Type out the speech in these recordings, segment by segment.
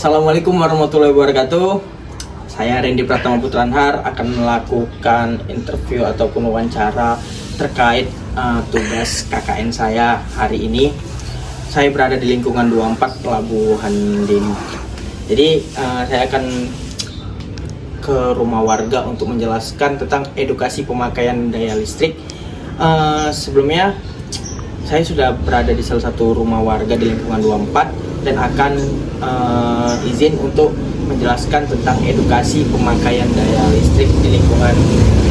Assalamualaikum warahmatullahi wabarakatuh. Saya Randy Pratama Putranhar akan melakukan interview ataupun wawancara terkait tugas KKN saya hari ini. Saya berada di lingkungan 24 Pelabuhan Deni. Jadi saya akan ke rumah warga untuk menjelaskan tentang edukasi pemakaian daya listrik. Sebelumnya saya sudah berada di salah satu rumah warga di lingkungan 24 dan akan izin untuk menjelaskan tentang edukasi pemakaian daya listrik di lingkungan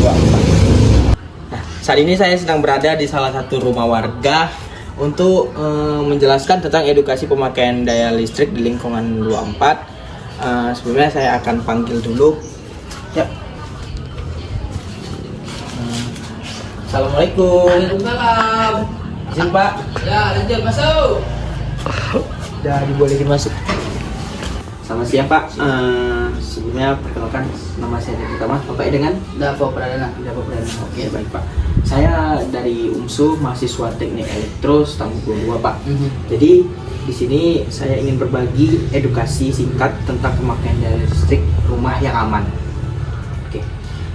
24. Nah, saat ini saya sedang berada di salah satu rumah warga untuk menjelaskan tentang edukasi pemakaian daya listrik di lingkungan 24. Sebelumnya saya akan panggil dulu. Ya. Assalamualaikum. Waalaikumsalam. Izin Pak. Ya, lanjut masuk. Udah dibolehin masuk. Selamat siang Pak. Sebelumnya perkenalkan, nama saya Randy Pratama. Bapak dengan? Davo Pradana. Davo Pradana. Oke, baik Pak. Saya dari UMSU, mahasiswa Teknik Elektro tahun 22 Pak. Jadi di sini saya ingin berbagi edukasi singkat tentang pemakaian daya listrik rumah yang aman. Oke.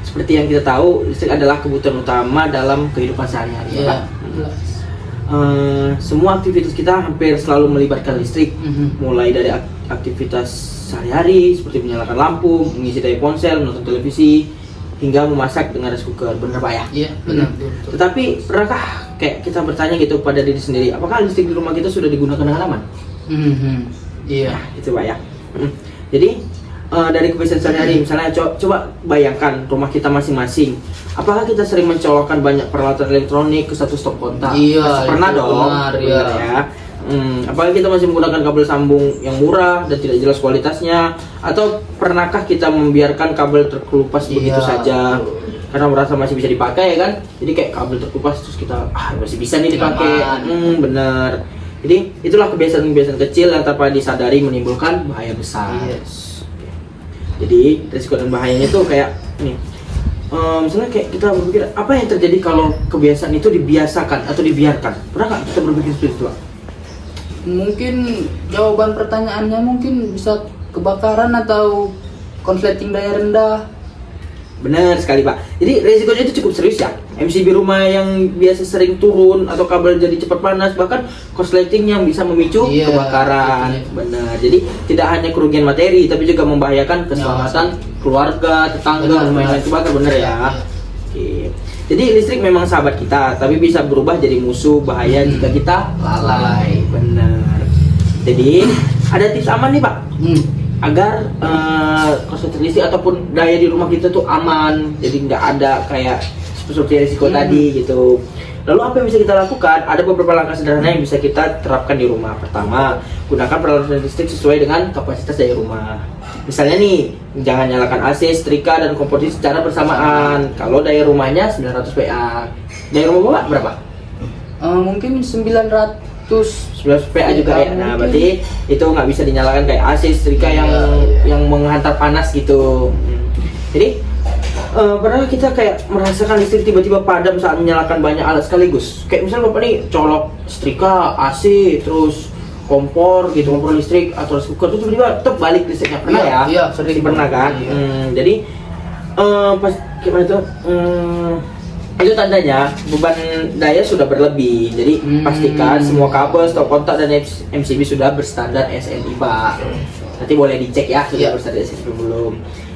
Seperti yang kita tahu, listrik adalah kebutuhan utama dalam kehidupan sehari-hari, Iya. Pak. Semua aktivitas kita hampir selalu melibatkan listrik, mulai dari aktivitas sehari-hari seperti menyalakan lampu, mengisi daya ponsel, menonton televisi, hingga memasak dengan rice cooker. Benar Pak ya? Iya, benar. Betul. Tetapi pernahkah kayak kita bertanya gitu pada diri sendiri, apakah listrik di rumah kita sudah digunakan dengan aman? Iya. Nah, itu Pak ya. Jadi dari kebiasaan sehari-hari, misalnya coba bayangkan rumah kita masing-masing. Apakah kita sering mencolokkan banyak peralatan elektronik ke satu stop kontak? Iya, Pasti pernah itu dong. benar, Benar ya. Apakah kita masih menggunakan kabel sambung yang murah dan tidak jelas kualitasnya? Atau pernahkah kita membiarkan kabel terkelupas begitu saja? Karena merasa masih bisa dipakai ya kan? Jadi kayak kabel terkelupas terus kita masih bisa nih dipakai. Benar. Jadi itulah kebiasaan-kebiasaan kecil yang tanpa disadari menimbulkan bahaya besar. Yes. Jadi risiko dan bahayanya tuh kayak ini. Misalnya kayak kita berpikir apa yang terjadi kalau kebiasaan itu dibiasakan atau dibiarkan? Pernah nggak kita berpikir seperti itu, Pak? Mungkin jawaban pertanyaannya mungkin bisa kebakaran atau konsleting daya rendah. Benar sekali Pak. Jadi risikonya itu cukup serius ya. MCB rumah yang biasa sering turun atau kabel jadi cepat panas, bahkan korsleting yang bisa memicu kebakaran. Benar. Jadi tidak hanya kerugian materi, tapi juga membahayakan keselamatan keluarga, tetangga, rumah yang lain terbakar. Benar ya. Oke. Jadi listrik memang sahabat kita, tapi bisa berubah jadi musuh bahaya jika kita lalai. Benar. Jadi ada tips aman nih Pak. Agar korsleting listrik ataupun daya di rumah kita tuh aman, jadi nggak ada kayak seperti risiko tadi gitu. Lalu apa yang bisa kita lakukan? Ada beberapa langkah sederhana yang bisa kita terapkan di rumah. Pertama, gunakan peralatan listrik sesuai dengan kapasitas daya rumah. Misalnya nih, jangan nyalakan AC, setrika, dan kompor secara bersamaan kalau daya rumahnya 900 PA. Daya rumah Bapak berapa? Mungkin 900 11 PA juga ya. Nah, berarti itu nggak bisa dinyalakan kayak AC, setrika yang menghantar panas gitu. Jadi pernah kita kayak merasakan listrik tiba-tiba padam saat menyalakan banyak alat sekaligus. Kayak misalnya Bapak nih colok setrika, AC, terus kompor gitu, kompor listrik atau rice cooker, itu tiba-tiba balik listriknya. Pernah ya? Iya, sering pernah kan? Jadi pas gimana tuh? Itu tandanya beban daya sudah berlebih. Jadi pastikan semua kabel, stop kontak dan MCB sudah berstandar SNI Pak. Nanti boleh dicek ya sudah berstandar SNI belum.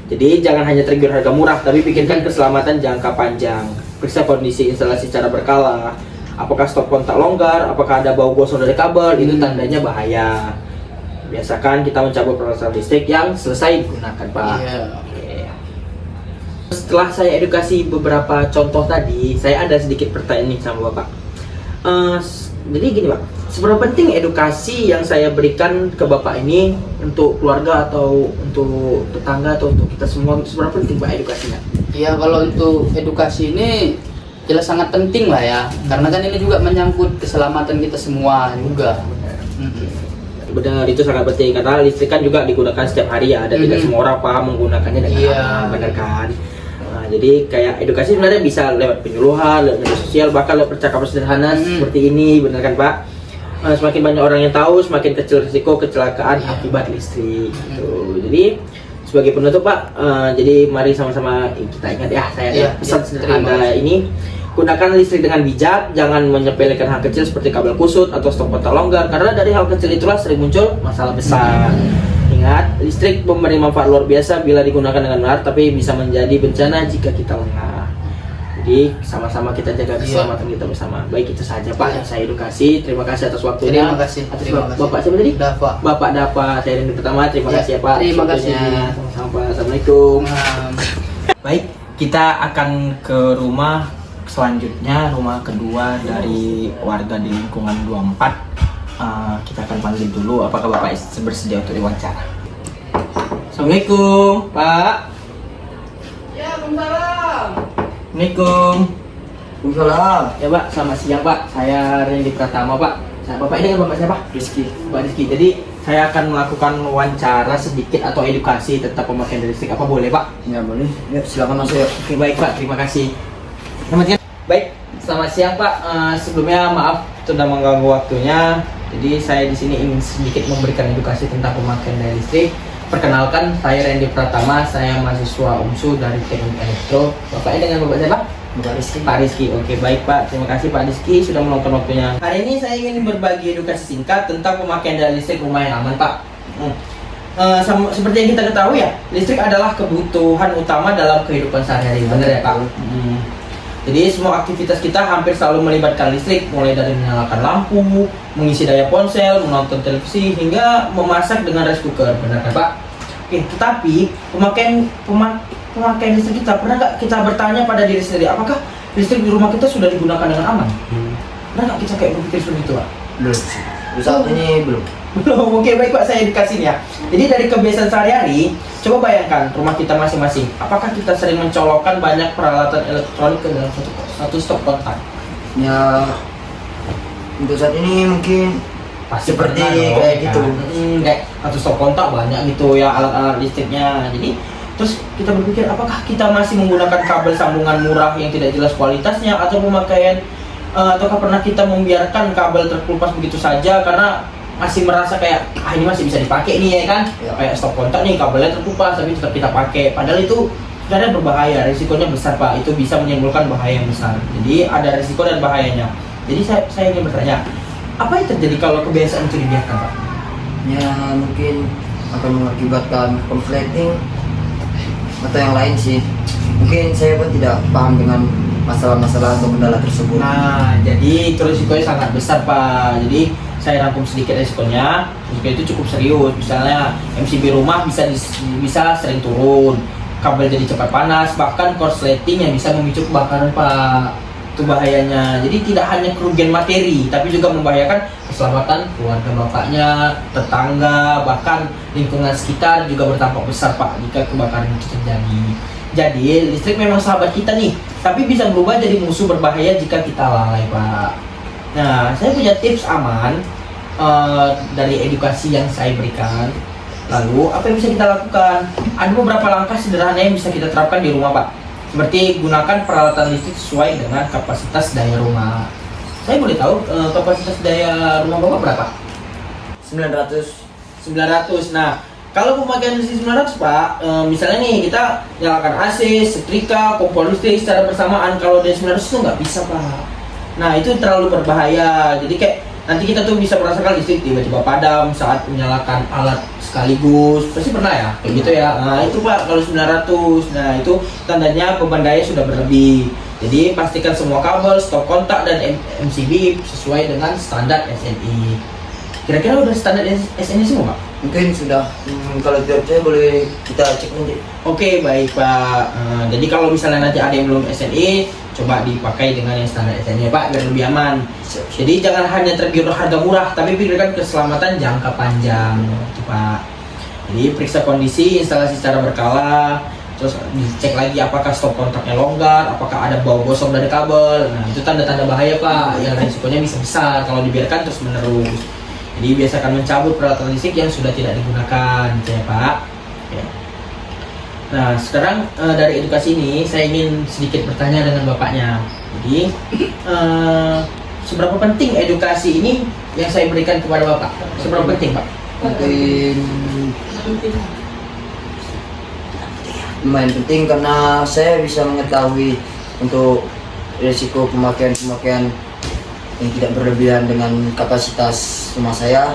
Jadi jangan hanya trigger harga murah, tapi pikirkan keselamatan jangka panjang. Periksa kondisi instalasi secara berkala. Apakah stop kontak longgar, apakah ada bau gosong dari kabel, itu tandanya bahaya. Biasakan kita mencabut peralatan listrik yang selesai digunakan Pak. Setelah saya edukasi beberapa contoh tadi, saya ada sedikit pertanyaan nih sama Bapak. Jadi gini Pak, seberapa penting edukasi yang saya berikan ke Bapak ini untuk keluarga atau untuk tetangga atau untuk kita semua, seberapa penting Pak edukasinya? Iya, kalau untuk edukasi ini jelas sangat penting lah ya, karena kan ini juga menyangkut keselamatan kita semua juga. Benar, itu sangat penting karena listrik kan juga digunakan setiap hari ya, dan tidak semua orang paham menggunakannya dengan aman, benar kan? Jadi kayak edukasi sebenarnya bisa lewat penyuluhan, lewat media sosial, bahkan lewat percakapan sederhana seperti ini, benar kan Pak? semakin banyak orang yang tahu, semakin kecil risiko kecelakaan akibat listrik. Gitu. Jadi sebagai penutup Pak, jadi mari sama-sama kita ingat ya, saya ada pesan sederhana ini. Gunakan listrik dengan bijak, jangan menyepelekan hal kecil seperti kabel kusut atau stop kontak longgar, karena dari hal kecil itulah sering muncul masalah besar. Ingat, listrik memberi manfaat luar biasa bila digunakan dengan benar, tapi bisa menjadi bencana jika kita lengah. Jadi sama-sama kita jaga keselamatan kita bersama. Baik, itu saja Pak yang saya edukasi. Terima kasih atas waktunya. Terima kasih. Bapak siapa tadi? Dafa. Bapak Dafa, saya yang pertama. Terima kasih ya Pak. Terima kasih. Sama-sama Pak. Assalamualaikum. Baik, kita akan ke rumah selanjutnya, rumah kedua dari warga di lingkungan 24. Kita akan panggil dulu apakah Bapak bersedia untuk diwawancara. Assalamualaikum Pak. Ya, Waalaikumsalam. Assalamualaikum. Waalaikumsalam. Ya Pak, selamat siang Pak. Saya Randy Pratama Pak. Bapak ini kan Bapak siapa? Rizky. Pak Rizky. Jadi saya akan melakukan wawancara sedikit atau edukasi tentang pemakaian listrik. Apa boleh Pak? Ya boleh. Ya silakan masuk. Oke baik Pak, terima kasih. Baik, selamat siang Pak. Sebelumnya maaf sudah mengganggu waktunya. Jadi saya di sini ingin sedikit memberikan edukasi tentang pemakaian daya listrik. Perkenalkan, saya Randy Pratama, saya mahasiswa UMSU dari Teknik Elektro. Bapaknya dengan Bapak siapa? Bapak Rizky. Pak Rizky. Oke baik Pak, terima kasih Pak Rizky sudah meluangkan waktunya. Hari ini saya ingin berbagi edukasi singkat tentang pemakaian daya listrik rumah yang aman Pak. Seperti yang kita ketahui ya, listrik adalah kebutuhan utama dalam kehidupan sehari-hari, benar ya Pak? Jadi semua aktivitas kita hampir selalu melibatkan listrik, mulai dari menyalakan lampu, mengisi daya ponsel, menonton televisi, hingga memasak dengan rice cooker, benar kan Pak? Oke, tetapi pemakaian listrik kita, pernah nggak kita bertanya pada diri sendiri, apakah listrik di rumah kita sudah digunakan dengan aman? Pernah nggak kita kayak berpikir seperti itu Pak? Belum. Saat ini belum. Belum, oke baik Pak, saya edukasi ya. Jadi dari kebiasaan sehari-hari, coba bayangkan rumah kita masing-masing. Apakah kita sering mencolokkan banyak peralatan elektronik ke dalam satu stop kontak? Ya untuk saat ini mungkin Pasti seperti pernah dong, kayak kan? gitu. Kayak satu stop kontak banyak gitu ya alat-alat listriknya. Jadi terus kita berpikir apakah kita masih menggunakan kabel sambungan murah yang tidak jelas kualitasnya, atau pemakaian ataukah pernah kita membiarkan kabel terkelupas begitu saja karena masih merasa kayak ini masih bisa dipakai nih ya kan? Ya. Kayak stop kontak nih kabelnya terkelupas tapi tetap kita pakai, padahal itu sebenarnya berbahaya, risikonya besar Pak, itu bisa menimbulkan bahaya yang besar. Jadi ada risiko dan bahayanya. Jadi saya ingin bertanya, apa yang terjadi kalau kebiasaan itu dibiarkan Pak? Ya mungkin akan mengakibatkan konsleting atau yang lain sih. Mungkin saya pun tidak paham dengan masalah-masalah atau kendala tersebut. Nah, jadi itu risikonya sangat besar Pak. Jadi saya rangkum sedikit risikonya. Risiko itu cukup serius. Misalnya MCB rumah bisa sering turun, kabel jadi cepat panas, bahkan korsleting yang bisa memicu kebakaran Pak. Itu bahayanya. Jadi tidak hanya kerugian materi, tapi juga membahayakan keselamatan keluarga bapaknya, tetangga, bahkan lingkungan sekitar juga berdampak besar Pak jika kebakaran itu terjadi. Jadi listrik memang sahabat kita nih, tapi bisa berubah jadi musuh berbahaya jika kita lalai Pak. Nah, saya punya tips aman dari edukasi yang saya berikan. Lalu apa yang bisa kita lakukan? Ada beberapa langkah sederhana yang bisa kita terapkan di rumah Pak. Seperti gunakan peralatan listrik sesuai dengan kapasitas daya rumah. Saya boleh tahu kapasitas daya rumah Bapak berapa? 900. Nah, kalau pemakaian listrik 900 Pak, misalnya nih kita nyalakan AC, setrika, kompor listrik secara bersamaan, kalau dari 900 itu nggak bisa Pak. Nah itu terlalu berbahaya, jadi kayak nanti kita tuh bisa merasakan listrik tiba-tiba padam saat menyalakan alat sekaligus. Pasti pernah ya, kayak gitu ya. Nah itu Pak, kalau 900, nah itu tandanya beban daya sudah berlebih. Jadi pastikan semua kabel, stop kontak, dan MCB sesuai dengan standar SNI. Kira-kira udah standar SNI semua Pak? Mungkin sudah. Kalau tidak percaya boleh kita cek nanti. Oke baik Pak. Jadi kalau misalnya nanti ada yang belum SNI, coba dipakai dengan yang standar SNI Pak biar lebih aman. Jadi jangan hanya tergiur harga murah, tapi pikirkan keselamatan jangka panjang gitu, Pak. Jadi periksa kondisi instalasi secara berkala, terus dicek lagi apakah stop kontaknya longgar, apakah ada bau gosong dari kabel. Nah itu tanda-tanda bahaya Pak, yang resikonya bisa besar kalau dibiarkan terus menerus. Jadi biasakan mencabut peralatan listrik yang sudah tidak digunakan, ya Pak. Ya. Nah sekarang dari edukasi ini saya ingin sedikit bertanya dengan bapaknya. Jadi seberapa penting edukasi ini yang saya berikan kepada Bapak? Seberapa penting, Pak? Mungkin lumayan penting karena saya bisa mengetahui untuk risiko pemakaian yang tidak berlebihan dengan kapasitas rumah saya,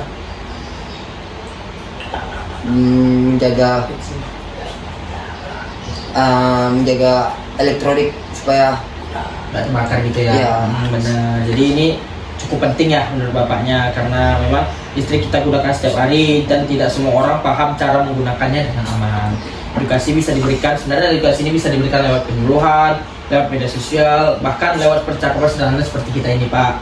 menjaga elektronik supaya Bakar gitu ya. Iya. Benar. Jadi ini cukup penting ya menurut Bapaknya, karena memang listrik kita gunakan setiap hari dan tidak semua orang paham cara menggunakannya dengan aman. Edukasi bisa diberikan, sebenarnya edukasi ini bisa diberikan lewat penyuluhan, lewat media sosial, bahkan lewat percakapan sederhana seperti kita ini, Pak.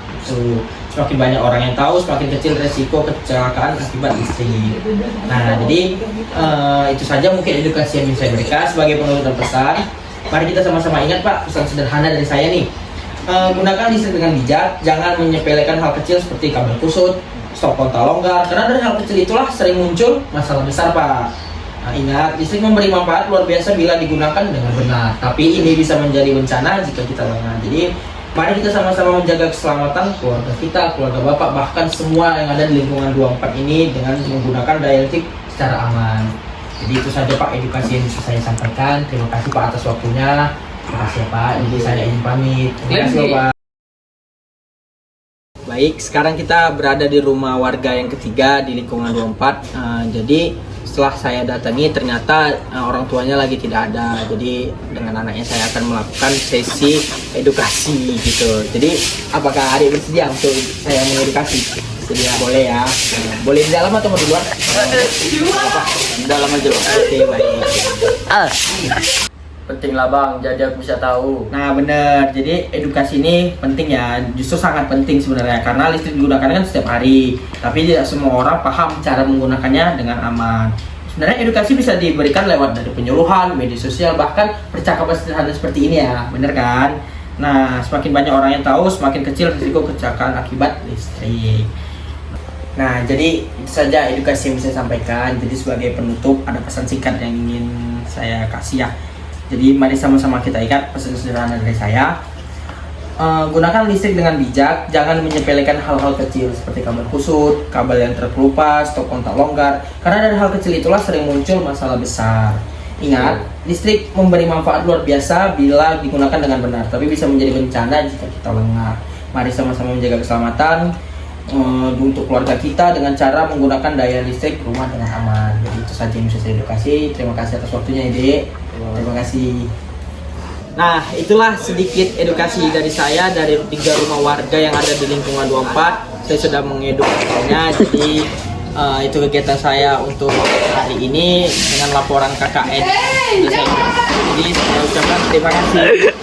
Semakin banyak orang yang tahu, semakin kecil resiko kecelakaan akibat listrik. Nah, jadi itu saja mungkin edukasi yang bisa saya berikan sebagai penutup dan pesan. Mari kita sama-sama ingat, Pak, pesan sederhana dari saya nih. Gunakan listrik dengan bijak, jangan menyepelekan hal kecil seperti kabel kusut, stop kontak longgar, karena dari hal kecil itulah sering muncul masalah besar, Pak. Nah, ingat, listrik memberi manfaat luar biasa bila digunakan dengan benar, tapi ini bisa menjadi bencana jika kita lengah. Jadi, mari kita sama-sama menjaga keselamatan keluarga kita, keluarga Bapak, bahkan semua yang ada di lingkungan 24 ini dengan menggunakan daya listrik secara aman. Jadi itu saja, Pak, edukasi yang bisa saya sampaikan. Terima kasih, Pak, atas waktunya. Terima kasih ya, Pak. Jadi saya izin pamit. Terima kasih, Pak. Baik, sekarang kita berada di rumah warga yang ketiga di lingkungan 24. Jadi setelah saya datangi ternyata orang tuanya lagi tidak ada. Jadi dengan anaknya saya akan melakukan sesi edukasi gitu. Jadi apakah adik bersedia untuk saya mengedukasi? Sedia, boleh ya. Boleh di dalam atau mau di luar? Di dalam aja loh. Oke, baik. Penting lah Bang, jadi aku bisa tahu. Nah bener, jadi edukasi ini penting ya, justru sangat penting sebenarnya karena listrik digunakan kan setiap hari, tapi tidak semua orang paham cara menggunakannya dengan aman. Sebenarnya edukasi bisa diberikan lewat dari penyuluhan, media sosial, bahkan percakapan sederhana seperti ini ya, bener kan? Nah, semakin banyak orang yang tahu, semakin kecil risiko kecelakaan akibat listrik. Nah, jadi itu saja edukasi yang bisa saya sampaikan. Jadi sebagai penutup ada pesan singkat yang ingin saya kasih ya. Jadi mari sama-sama kita ikat pesan sederhana dari saya. Gunakan listrik dengan bijak, jangan menyepelekan hal-hal kecil seperti kabel kusut, kabel yang terkelupas, stop kontak longgar, karena dari hal kecil itulah sering muncul masalah besar. Ingat, listrik memberi manfaat luar biasa bila digunakan dengan benar, tapi bisa menjadi bencana jika kita lengah. Mari sama-sama menjaga keselamatan untuk keluarga kita dengan cara menggunakan daya listrik rumah dengan aman. Jadi itu saja yang bisa saya edukasi. Terima kasih atas waktunya, Dek. Terima kasih. Nah, itulah sedikit edukasi dari saya dari 3 rumah warga yang ada di lingkungan 24. Saya sudah mengedukasinya. Jadi itu kegiatan saya untuk hari ini dengan laporan KKN. Jadi saya ucapkan terima kasih.